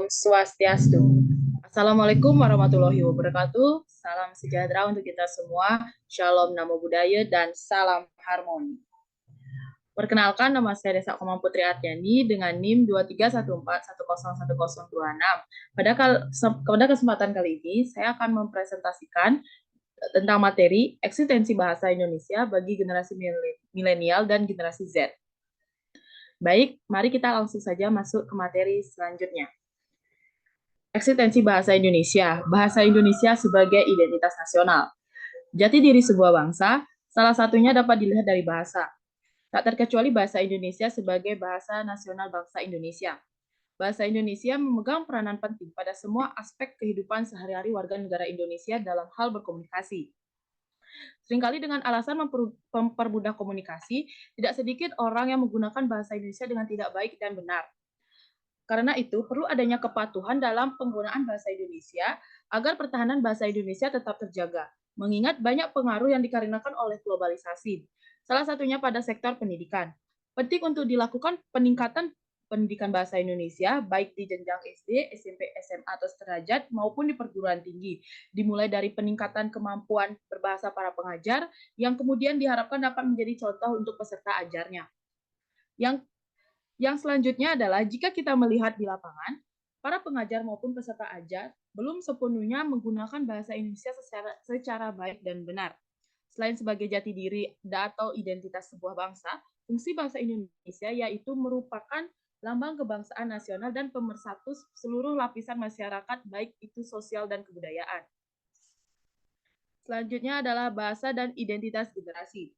Swastiastu. Assalamualaikum warahmatullahi wabarakatuh. Salam sejahtera untuk kita semua. Shalom, namo buddhaya, dan salam harmoni. Perkenalkan, nama saya Desa Komang Putri Ardiani dengan NIM 2314101026. Pada kesempatan kali ini, saya akan mempresentasikan tentang materi eksistensi bahasa Indonesia bagi generasi milenial dan generasi Z. Baik, mari kita langsung saja masuk ke materi selanjutnya. Eksistensi bahasa Indonesia. Bahasa Indonesia sebagai identitas nasional. Jati diri sebuah bangsa, salah satunya dapat dilihat dari bahasa. Tak terkecuali bahasa Indonesia sebagai bahasa nasional bangsa Indonesia. Bahasa Indonesia memegang peranan penting pada semua aspek kehidupan sehari-hari warga negara Indonesia dalam hal berkomunikasi. Seringkali dengan alasan mempermudah komunikasi, tidak sedikit orang yang menggunakan bahasa Indonesia dengan tidak baik dan benar. Karena itu, perlu adanya kepatuhan dalam penggunaan bahasa Indonesia agar pertahanan bahasa Indonesia tetap terjaga, mengingat banyak pengaruh yang dikarenakan oleh globalisasi. Salah satunya pada sektor pendidikan. Penting untuk dilakukan peningkatan pendidikan bahasa Indonesia, baik di jenjang SD, SMP, SMA, atau sederajat, maupun di perguruan tinggi. Dimulai dari peningkatan kemampuan berbahasa para pengajar, yang kemudian diharapkan dapat menjadi contoh untuk peserta ajarnya. Yang selanjutnya adalah jika kita melihat di lapangan, para pengajar maupun peserta ajar belum sepenuhnya menggunakan bahasa Indonesia secara baik dan benar. Selain sebagai jati diri atau identitas sebuah bangsa, fungsi bahasa Indonesia yaitu merupakan lambang kebangsaan nasional dan pemersatu seluruh lapisan masyarakat, baik itu sosial dan kebudayaan. Selanjutnya adalah bahasa dan identitas generasi.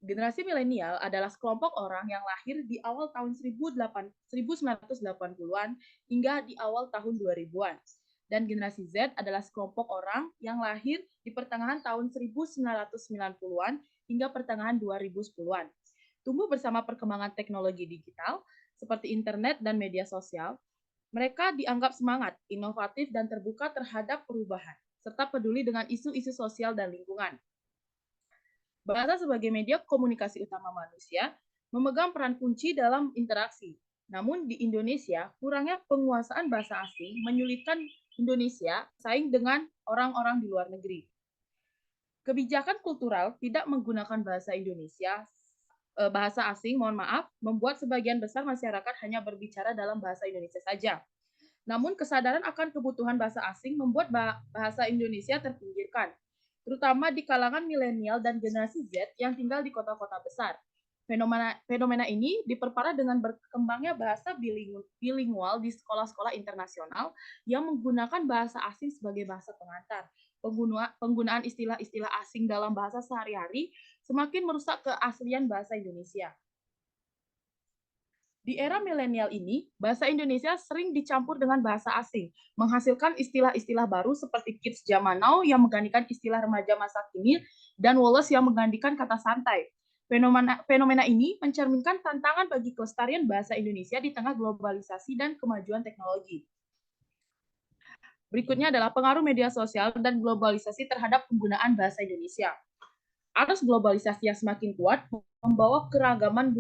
Generasi milenial adalah sekelompok orang yang lahir di awal tahun 1980-an hingga di awal tahun 2000-an. Dan generasi Z adalah sekelompok orang yang lahir di pertengahan tahun 1990-an hingga pertengahan 2010-an. Tumbuh bersama perkembangan teknologi digital seperti internet dan media sosial, mereka dianggap semangat, inovatif, dan terbuka terhadap perubahan, serta peduli dengan isu-isu sosial dan lingkungan. Bahasa sebagai media komunikasi utama manusia memegang peran kunci dalam interaksi. Namun di Indonesia, kurangnya penguasaan bahasa asing menyulitkan Indonesia saing dengan orang-orang di luar negeri. Kebijakan kultural tidak menggunakan bahasa asing, membuat sebagian besar masyarakat hanya berbicara dalam bahasa Indonesia saja. Namun kesadaran akan kebutuhan bahasa asing membuat bahasa Indonesia terpinggirkan, terutama di kalangan milenial dan generasi Z yang tinggal di kota-kota besar. Fenomena ini diperparah dengan berkembangnya bahasa bilingual di sekolah-sekolah internasional yang menggunakan bahasa asing sebagai bahasa pengantar. Penggunaan istilah-istilah asing dalam bahasa sehari-hari semakin merusak keaslian bahasa Indonesia. Di era milenial ini, bahasa Indonesia sering dicampur dengan bahasa asing, menghasilkan istilah-istilah baru seperti kids zaman now yang menggantikan istilah remaja masa kini, dan Wallace yang menggantikan kata santai. Fenomena ini mencerminkan tantangan bagi kelestarian bahasa Indonesia di tengah globalisasi dan kemajuan teknologi. Berikutnya adalah pengaruh media sosial dan globalisasi terhadap penggunaan bahasa Indonesia. Arus globalisasi yang semakin kuat membawa keragaman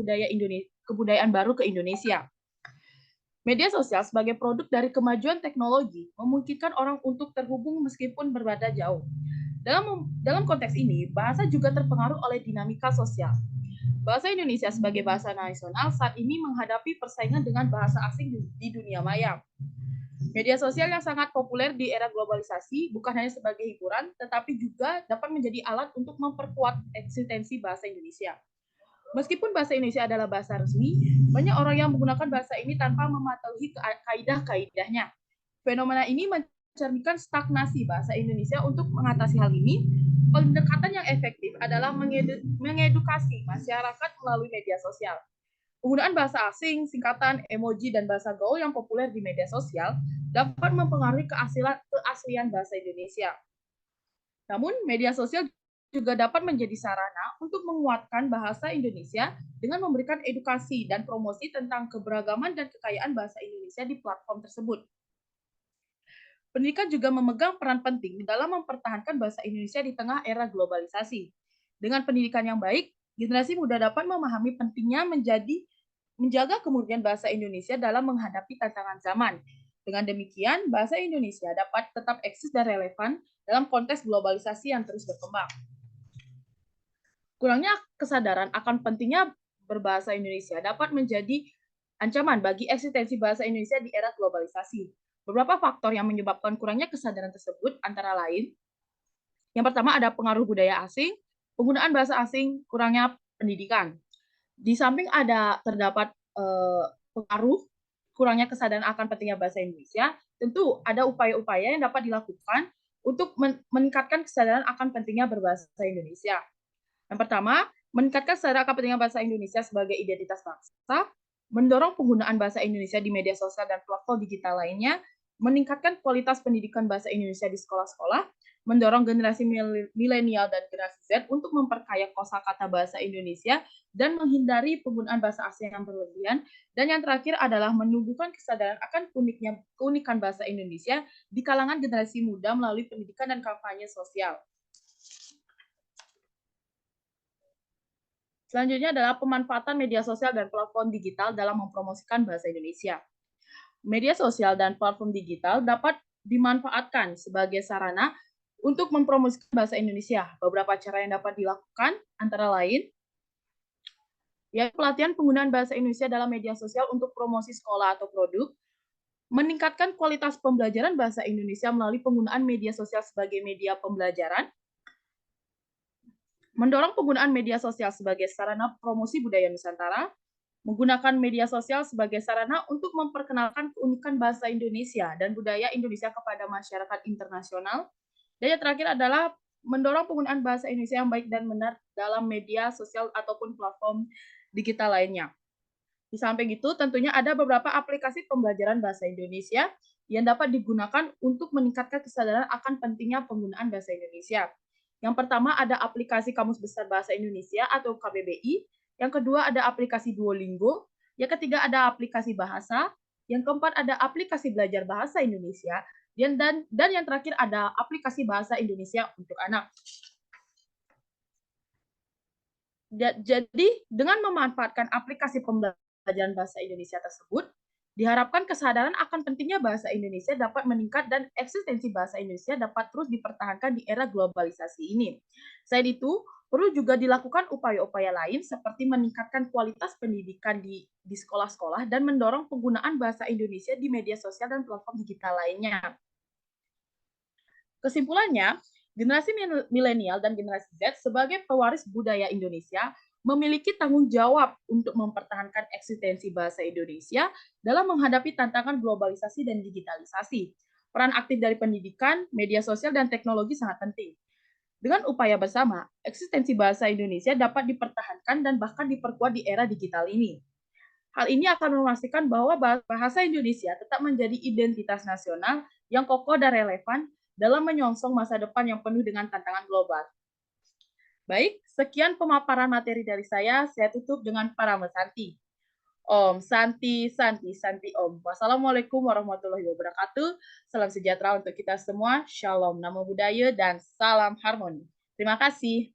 kebudayaan baru ke Indonesia. Media sosial sebagai produk dari kemajuan teknologi memungkinkan orang untuk terhubung meskipun berbeda jauh. Dalam konteks ini, bahasa juga terpengaruh oleh dinamika sosial. Bahasa Indonesia sebagai bahasa nasional saat ini menghadapi persaingan dengan bahasa asing di dunia maya. Media sosial yang sangat populer di era globalisasi bukan hanya sebagai hiburan, tetapi juga dapat menjadi alat untuk memperkuat eksistensi bahasa Indonesia. Meskipun bahasa Indonesia adalah bahasa resmi, banyak orang yang menggunakan bahasa ini tanpa mematuhi kaidah-kaidahnya. Fenomena ini mencerminkan stagnasi bahasa Indonesia. Untuk mengatasi hal ini, pendekatan yang efektif adalah mengedukasi masyarakat melalui media sosial. Penggunaan bahasa asing, singkatan, emoji, dan bahasa gaul yang populer di media sosial dapat mempengaruhi keaslian bahasa Indonesia. Namun, media sosial juga dapat menjadi sarana untuk menguatkan bahasa Indonesia dengan memberikan edukasi dan promosi tentang keberagaman dan kekayaan bahasa Indonesia di platform tersebut. Pendidikan juga memegang peran penting dalam mempertahankan bahasa Indonesia di tengah era globalisasi. Dengan pendidikan yang baik, generasi muda dapat memahami pentingnya menjaga kemurnian bahasa Indonesia dalam menghadapi tantangan zaman. Dengan demikian, bahasa Indonesia dapat tetap eksis dan relevan dalam konteks globalisasi yang terus berkembang. Kurangnya kesadaran akan pentingnya berbahasa Indonesia dapat menjadi ancaman bagi eksistensi bahasa Indonesia di era globalisasi. Beberapa faktor yang menyebabkan kurangnya kesadaran tersebut antara lain, yang pertama ada pengaruh budaya asing, penggunaan bahasa asing, kurangnya pendidikan. Di samping terdapat pengaruh kurangnya kesadaran akan pentingnya bahasa Indonesia, tentu ada upaya-upaya yang dapat dilakukan untuk meningkatkan kesadaran akan pentingnya berbahasa Indonesia. Yang pertama, meningkatkan kesadaran akan pentingnya bahasa Indonesia sebagai identitas bangsa, mendorong penggunaan bahasa Indonesia di media sosial dan platform digital lainnya, meningkatkan kualitas pendidikan bahasa Indonesia di sekolah-sekolah, mendorong generasi milenial dan generasi Z untuk memperkaya kosakata bahasa Indonesia dan menghindari penggunaan bahasa asing yang berlebihan. Dan yang terakhir adalah menumbuhkan kesadaran akan keunikan bahasa Indonesia di kalangan generasi muda melalui pendidikan dan kampanye sosial. Selanjutnya adalah pemanfaatan media sosial dan platform digital dalam mempromosikan bahasa Indonesia. Media sosial dan platform digital dapat dimanfaatkan sebagai sarana untuk mempromosikan bahasa Indonesia. Beberapa cara yang dapat dilakukan antara lain ya pelatihan penggunaan bahasa Indonesia dalam media sosial untuk promosi sekolah atau produk, meningkatkan kualitas pembelajaran bahasa Indonesia melalui penggunaan media sosial sebagai media pembelajaran, mendorong penggunaan media sosial sebagai sarana promosi budaya Nusantara, menggunakan media sosial sebagai sarana untuk memperkenalkan keunikan bahasa Indonesia dan budaya Indonesia kepada masyarakat internasional. Dan yang terakhir adalah mendorong penggunaan bahasa Indonesia yang baik dan benar dalam media sosial ataupun platform digital lainnya. Di samping itu, tentunya ada beberapa aplikasi pembelajaran bahasa Indonesia yang dapat digunakan untuk meningkatkan kesadaran akan pentingnya penggunaan bahasa Indonesia. Yang pertama ada aplikasi Kamus Besar Bahasa Indonesia atau KBBI, yang kedua ada aplikasi Duolingo, yang ketiga ada aplikasi bahasa, yang keempat ada aplikasi belajar bahasa Indonesia, dan yang terakhir ada aplikasi bahasa Indonesia untuk anak. Jadi dengan memanfaatkan aplikasi pembelajaran bahasa Indonesia tersebut, diharapkan kesadaran akan pentingnya bahasa Indonesia dapat meningkat dan eksistensi bahasa Indonesia dapat terus dipertahankan di era globalisasi ini. Selain itu, perlu juga dilakukan upaya-upaya lain seperti meningkatkan kualitas pendidikan di sekolah-sekolah dan mendorong penggunaan bahasa Indonesia di media sosial dan platform digital lainnya. Kesimpulannya, generasi milenial dan generasi Z sebagai pewaris budaya Indonesia memiliki tanggung jawab untuk mempertahankan eksistensi bahasa Indonesia dalam menghadapi tantangan globalisasi dan digitalisasi. Peran aktif dari pendidikan, media sosial, dan teknologi sangat penting. Dengan upaya bersama, eksistensi bahasa Indonesia dapat dipertahankan dan bahkan diperkuat di era digital ini. Hal ini akan memastikan bahwa bahasa Indonesia tetap menjadi identitas nasional yang kokoh dan relevan dalam menyongsong masa depan yang penuh dengan tantangan global. Baik, sekian pemaparan materi dari saya tutup dengan Parama Santi. Om Santi, Santi, Santi Om. Wassalamualaikum warahmatullahi wabarakatuh. Salam sejahtera untuk kita semua. Shalom, namo buddhaya, dan salam harmoni. Terima kasih.